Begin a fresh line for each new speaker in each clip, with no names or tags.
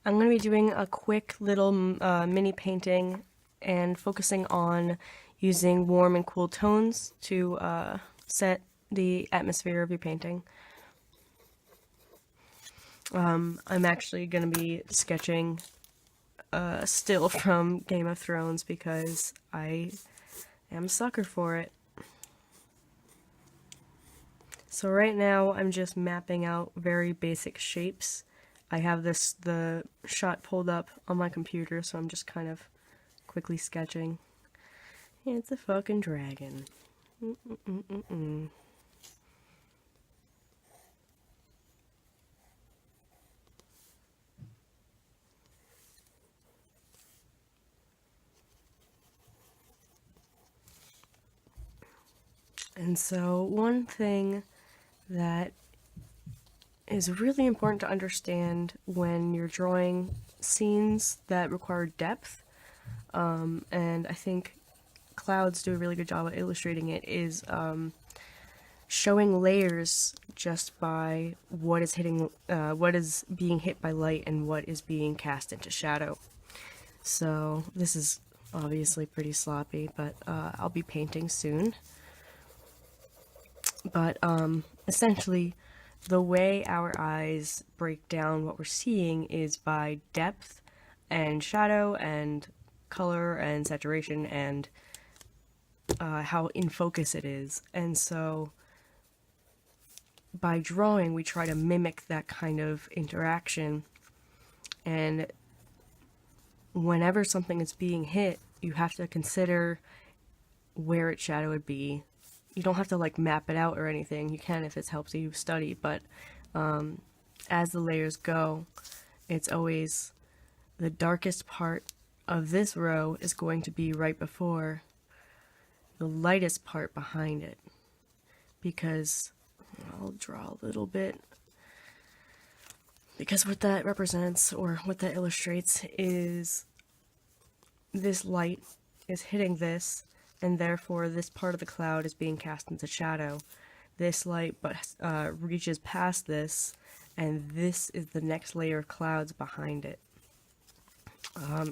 I'm going to be doing a quick little mini painting and focusing on using warm and cool tones to set the atmosphere of your painting. I'm actually going to be sketching still from Game of Thrones because I am a sucker for it. So right now I'm just mapping out very basic shapes. I have the shot pulled up on my computer, so I'm just kind of quickly sketching. It's a fucking dragon. Mm-mm-mm-mm. And so one thing that is really important to understand when you're drawing scenes that require depth, and I think clouds do a really good job at illustrating it, is showing layers just by what is being hit by light and what is being cast into shadow. So this is obviously pretty sloppy, but I'll be painting soon. But essentially, the way our eyes break down what we're seeing is by depth and shadow and color and saturation and how in focus it is. And so by drawing, we try to mimic that kind of interaction. And whenever something is being hit, you have to consider where its shadow would be. You don't have to like map it out or anything. You can if it helps you study, but as the layers go, it's always the darkest part of this row is going to be right before the lightest part behind it, because I'll draw a little bit, because what that represents or what that illustrates is this light is hitting this, and therefore this part of the cloud is being cast into shadow. This light reaches past this, and this is the next layer of clouds behind it.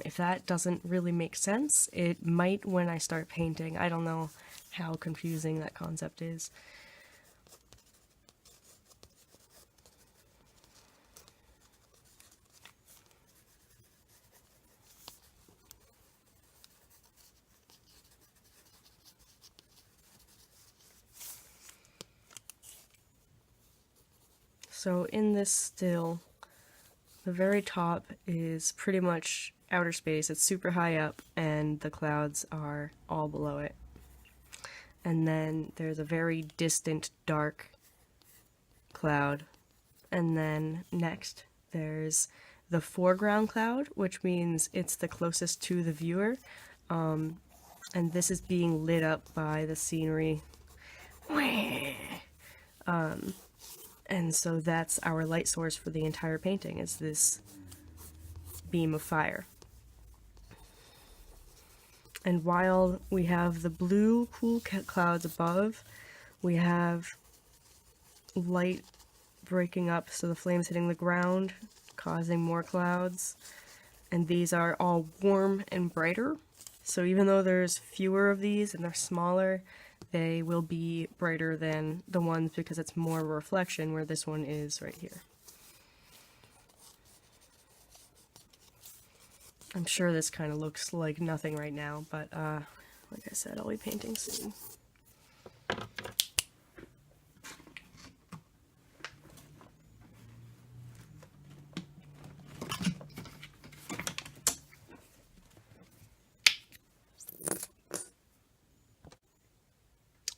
If that doesn't really make sense, it might when I start painting. I don't know how confusing that concept is. So in this still, the very top is pretty much outer space. It's super high up, and the clouds are all below it. And then there's a very distant dark cloud. And then next there's the foreground cloud, which means it's the closest to the viewer. And this is being lit up by the scenery. And so that's our light source for the entire painting, is this beam of fire. And while we have the blue cool clouds above, we have light breaking up, so the flames hitting the ground, causing more clouds. And these are all warm and brighter. So even though there's fewer of these and they're smaller, they will be brighter than the ones because it's more of a reflection, where this one is right here. I'm sure this kind of looks like nothing right now, but like I said, I'll be painting soon.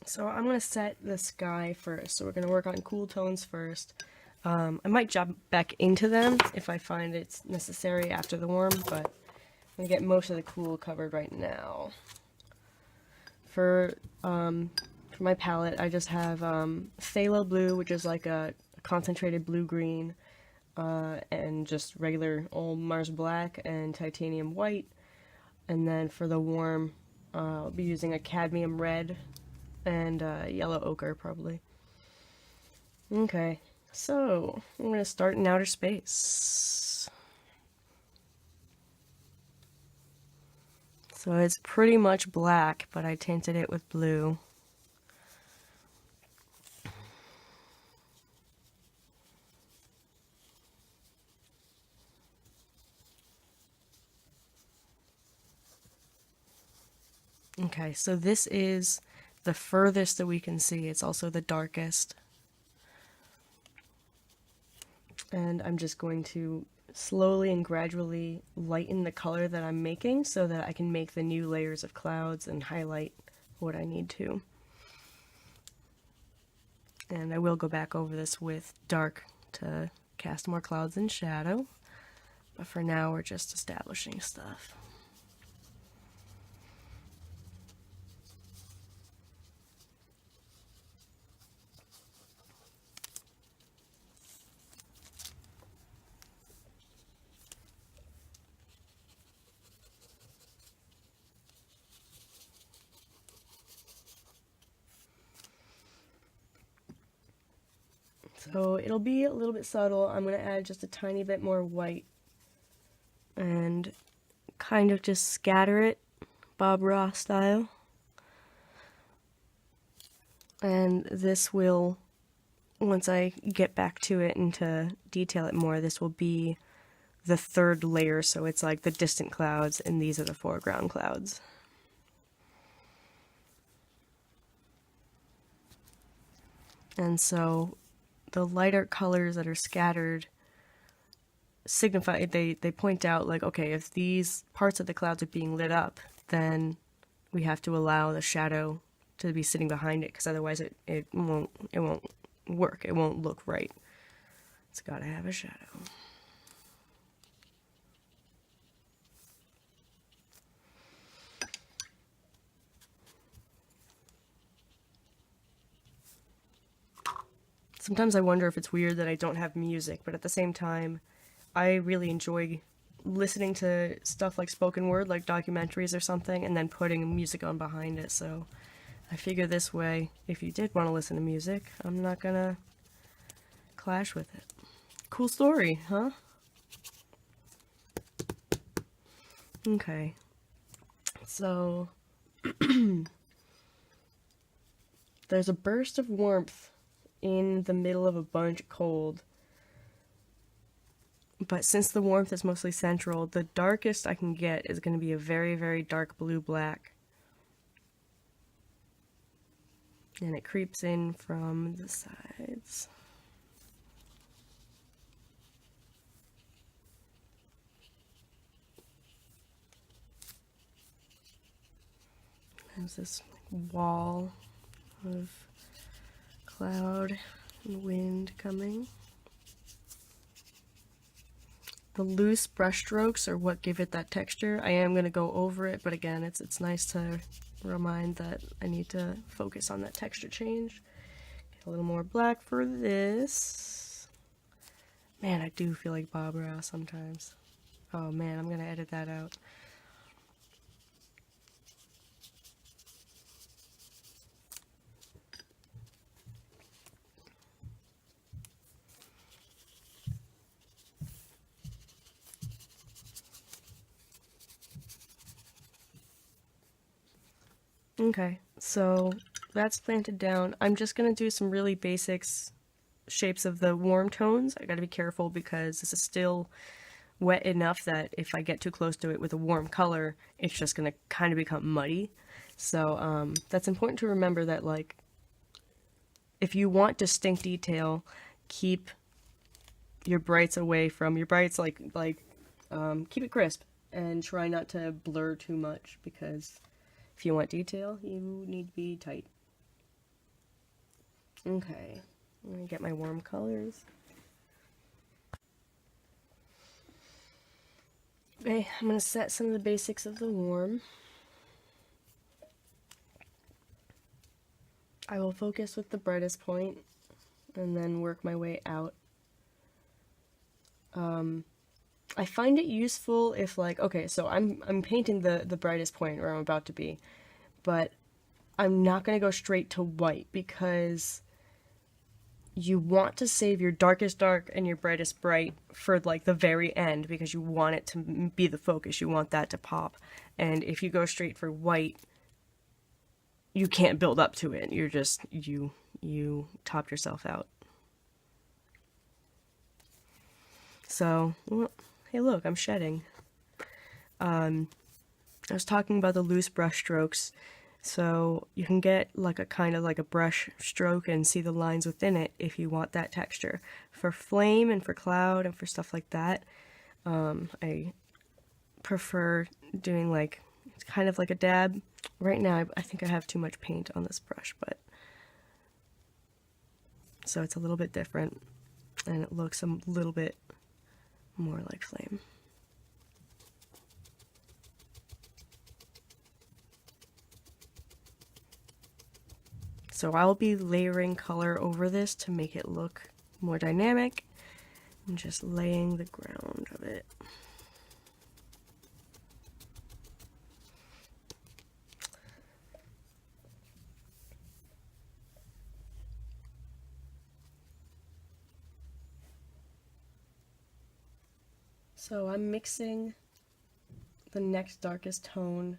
So I'm going to set the sky first. So we're going to work on cool tones first. I might jump back into them if I find it's necessary after the warm, but I'm going to get most of the cool covered right now. For my palette, I just have phthalo blue, which is like a concentrated blue-green, and just regular old Mars black and titanium white. And then for the warm, I'll be using a cadmium red and yellow ochre, probably. Okay, so I'm going to start in outer space. So it's pretty much black, but I tinted it with blue. Okay, so this is the furthest that we can see. It's also the darkest. And I'm just going to slowly and gradually lighten the color that I'm making so that I can make the new layers of clouds and highlight what I need to. And I will go back over this with dark to cast more clouds and shadow, but for now we're just establishing stuff. So it'll be a little bit subtle. I'm going to add just a tiny bit more white and kind of just scatter it, Bob Ross style. And this will, once I get back to it and to detail it more, this will be the third layer, so it's like the distant clouds and these are the foreground clouds. And so the lighter colors that are scattered signify, they point out like, okay, if these parts of the clouds are being lit up, then we have to allow the shadow to be sitting behind it, because otherwise it won't work. It won't look right. It's gotta have a shadow. Sometimes I wonder if it's weird that I don't have music, but at the same time, I really enjoy listening to stuff like spoken word, like documentaries or something, and then putting music on behind it. So I figure this way, if you did want to listen to music, I'm not gonna clash with it. Cool story, huh? Okay. So there's a burst of warmth in the middle of a bunch of cold. But since the warmth is mostly central, the darkest I can get is going to be a very, very dark blue-black. And it creeps in from the sides. There's this wall of cloud and wind coming. The loose brush strokes are what give it that texture. I am going to go over it, but again, it's nice to remind that I need to focus on that texture change. Get a little more black for this. Man, I do feel like Bob Ross sometimes. Oh man, I'm going to edit that out. Okay, so that's planted down. I'm just gonna do some really basics shapes of the warm tones. I gotta be careful because this is still wet enough that if I get too close to it with a warm color, it's just gonna kind of become muddy. So that's important to remember that, like, if you want distinct detail, keep your brights away from your brights, keep it crisp and try not to blur too much, because if you want detail, you need to be tight. Okay, I'm gonna get my warm colors. Okay, I'm gonna set some of the basics of the warm. I will focus with the brightest point and then work my way out. I find it useful if, like, okay, so I'm painting the brightest point where I'm about to be, but I'm not going to go straight to white, because you want to save your darkest dark and your brightest bright for like the very end because you want it to be the focus. You want that to pop. And if you go straight for white, you can't build up to it. You're just, you top yourself out. So, well, hey look, I'm shedding. I was talking about the loose brush strokes. So you can get like a kind of like a brush stroke and see the lines within it if you want that texture. For flame and for cloud and for stuff like that, I prefer doing like kind of like a dab. Right now I think I have too much paint on this brush, but so it's a little bit different and it looks a little bit more like flame. So I'll be layering color over this to make it look more dynamic and just laying the ground of it. So I'm mixing the next darkest tone,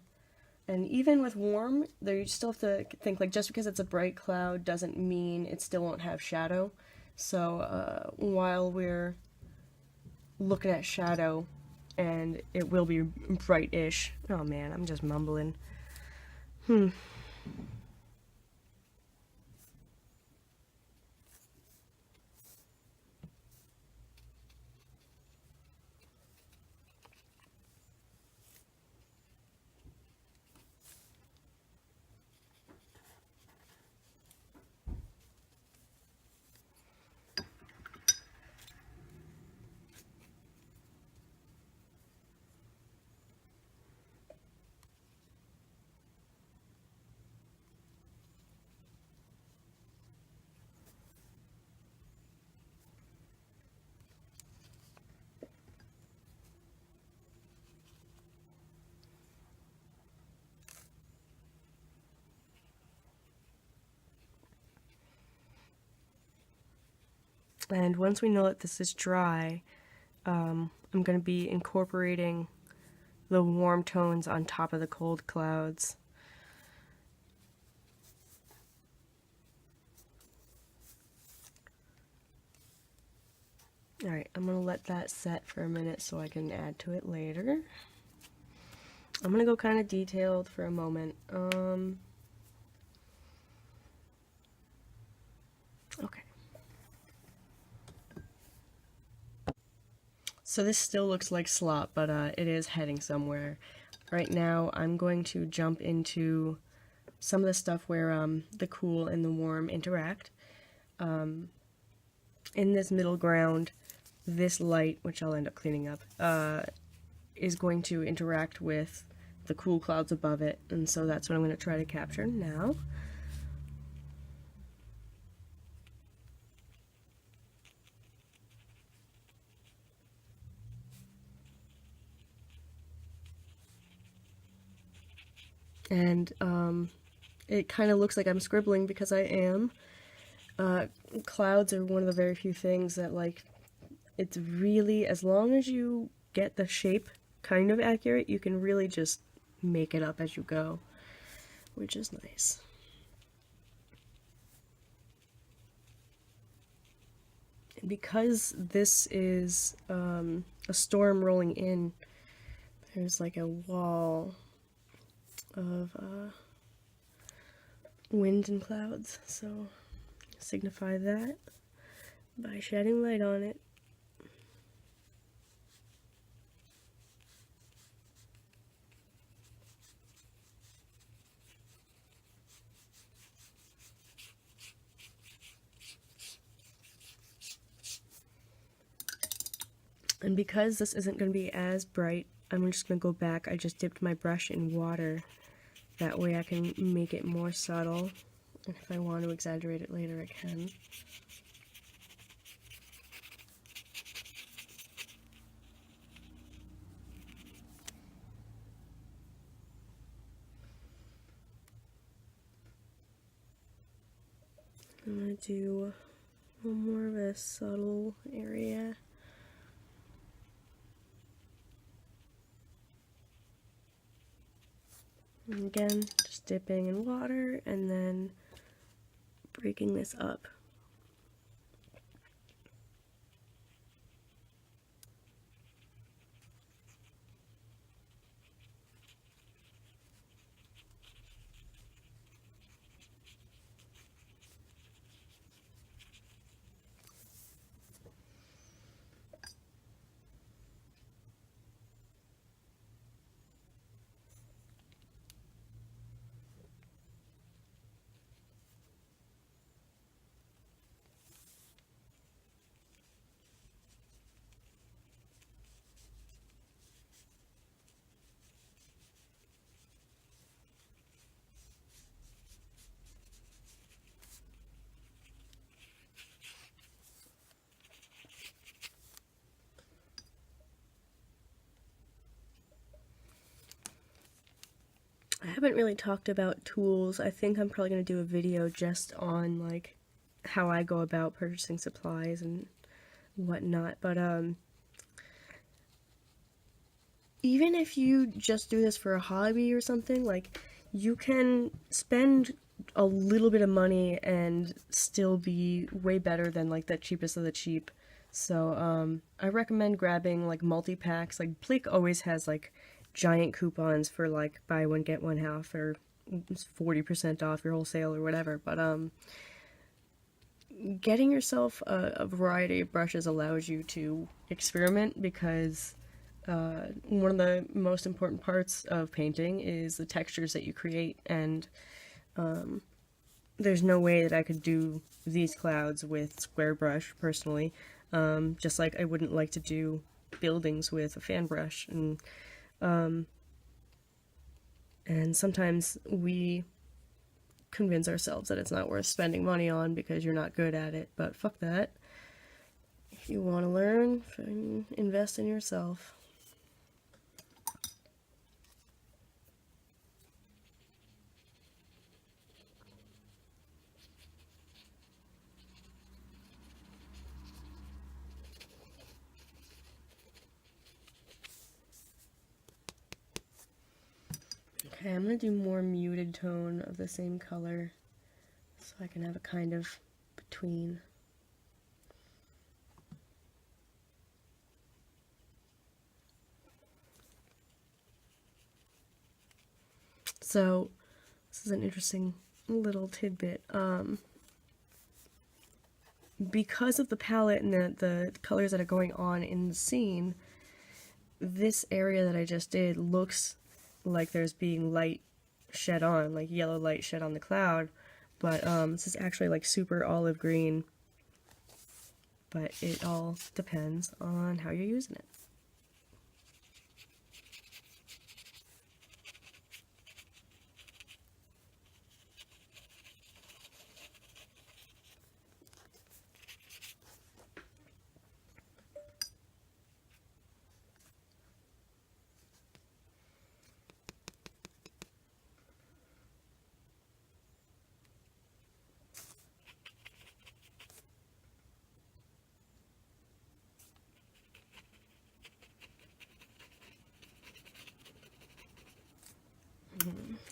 and even with warm, there you still have to think like just because it's a bright cloud doesn't mean it still won't have shadow. So while we're looking at shadow, and it will be bright-ish. Oh man, I'm just mumbling. And once we know that this is dry, I'm going to be incorporating the warm tones on top of the cold clouds. Alright, I'm going to let that set for a minute so I can add to it later. I'm going to go kind of detailed for a moment. Okay. So this still looks like slop, but it is heading somewhere. Right now I'm going to jump into some of the stuff where the cool and the warm interact. In this middle ground, this light, which I'll end up cleaning up, is going to interact with the cool clouds above it, and so that's what I'm going to try to capture now. And it kind of looks like I'm scribbling because I am. Clouds are one of the very few things that, like, it's really, as long as you get the shape kind of accurate, you can really just make it up as you go, which is nice. And because this is a storm rolling in, there's like a wall of wind and clouds, so signify that by shedding light on it. And because this isn't going to be as bright, I'm just going to go back. I just dipped my brush in water. That way I can make it more subtle. And if I want to exaggerate it later, I can. I'm going to do more of a subtle area. And again, just dipping in water and then breaking this up. I haven't really talked about tools. I think I'm probably going to do a video just on like how I go about purchasing supplies and whatnot. But even if you just do this for a hobby or something, like you can spend a little bit of money and still be way better than like the cheapest of the cheap. So I recommend grabbing like multi-packs. Like Blake always has like giant coupons for like buy one get one half or 40% off your whole sale or whatever. But getting yourself a variety of brushes allows you to experiment, because one of the most important parts of painting is the textures that you create, and there's no way that I could do these clouds with square brush personally, just like I wouldn't like to do buildings with a fan brush. And sometimes we convince ourselves that it's not worth spending money on because you're not good at it, but fuck that. If you want to learn, invest in yourself. Okay, I'm going to do more muted tone of the same color so I can have a kind of between. So, this is an interesting little tidbit. Because of the palette and the colors that are going on in the scene, this area that I just did looks like there's being light shed on, like yellow light shed on the cloud, but this is actually like super olive green, but it all depends on how you're using it.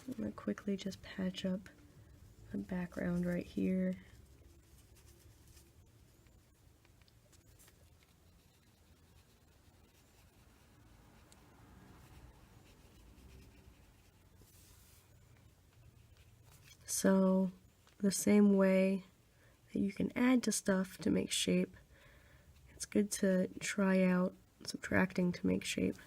I'm going to quickly just patch up the background right here. So, the same way that you can add to stuff to make shape, it's good to try out subtracting to make shape.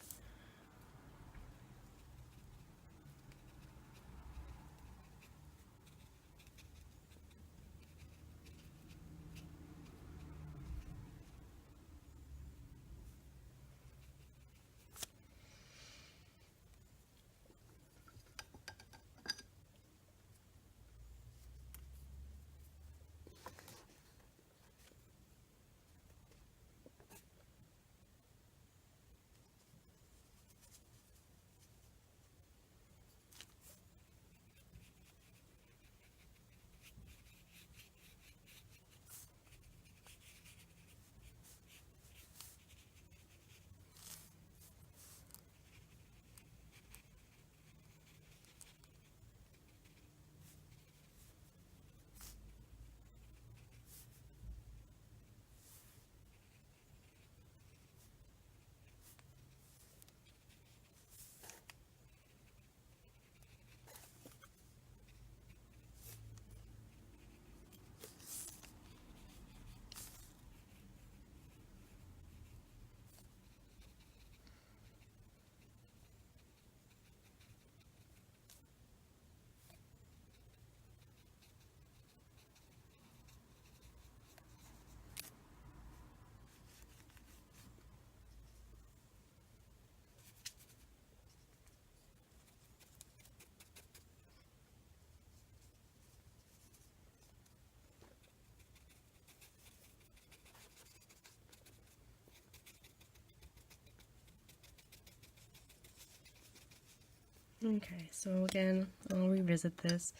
Okay, so again, I'll revisit this.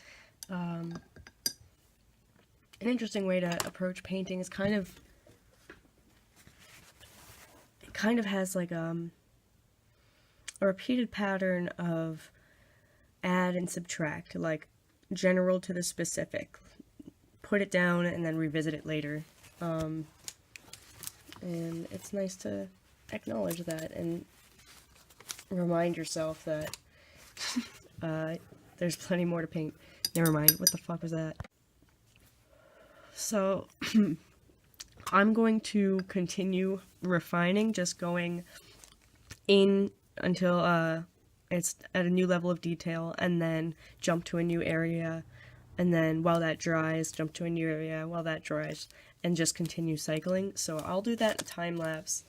An interesting way to approach painting is it kind of has like a repeated pattern of add and subtract, like general to the specific. Put it down and then revisit it later. And it's nice to acknowledge that and remind yourself that there's plenty more to paint. Never mind, what the fuck was that? So, I'm going to continue refining, just going in until it's at a new level of detail, and then jump to a new area, and then while that dries, jump to a new area while that dries, and just continue cycling. So I'll do that in time lapse.